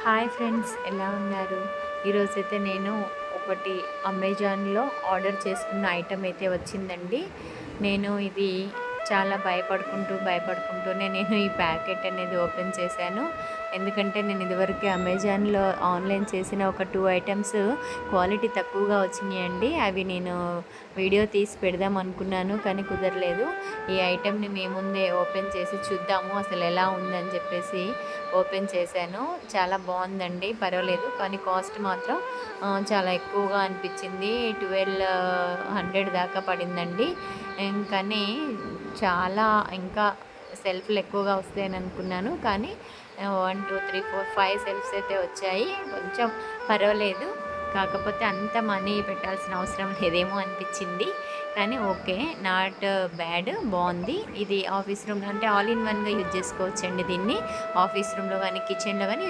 Hi friends, ఎలా ఉన్నారు? ఈరోజైతే నేను ఒకటి అమెజాన్లో ఆర్డర్ చేసుకున్న ఐటెం అయితే వచ్చిందండి. నేను ఇది చాలా భయపడుకుంటూనే నేను ఈ ప్యాకెట్ అనేది ఓపెన్ చేశాను. ఎందుకంటే నేను ఇదివరకు అమెజాన్లో ఆన్లైన్ చేసిన ఒక 2 ఐటమ్స్ క్వాలిటీ తక్కువగా వచ్చినాయండి. అవి నేను వీడియో తీసి పెడదాం అనుకున్నాను, కానీ కుదరలేదు. ఈ ఐటెంని మీ ముందే ఓపెన్ చేసి చూద్దాము అసలు ఎలా ఉందని చెప్పేసి ఓపెన్ చేశాను. చాలా బాగుందండి, పర్వాలేదు. కానీ కాస్ట్ మాత్రం చాలా ఎక్కువగా అనిపించింది. 1200 దాకా పడిందండి. కానీ చాలా ఇంకా సెల్ఫ్లు ఎక్కువగా వస్తాయని అనుకున్నాను, కానీ 1 2 3 4 5 సెల్ఫ్స్ అయితే వచ్చాయి. కొంచెం పర్వాలేదు, కాకపోతే అంత మనీ పెట్టాల్సిన అవసరం లేదేమో అనిపించింది. కానీ ఓకే, నాట్ బ్యాడ్, బాగుంది. ఇది ఆఫీస్ రూమ్లో అంటే ఆల్ ఇన్ వన్గా యూజ్ చేసుకోవచ్చండి. దీన్ని ఆఫీస్ రూమ్లో కానీ కిచెన్లో కానీ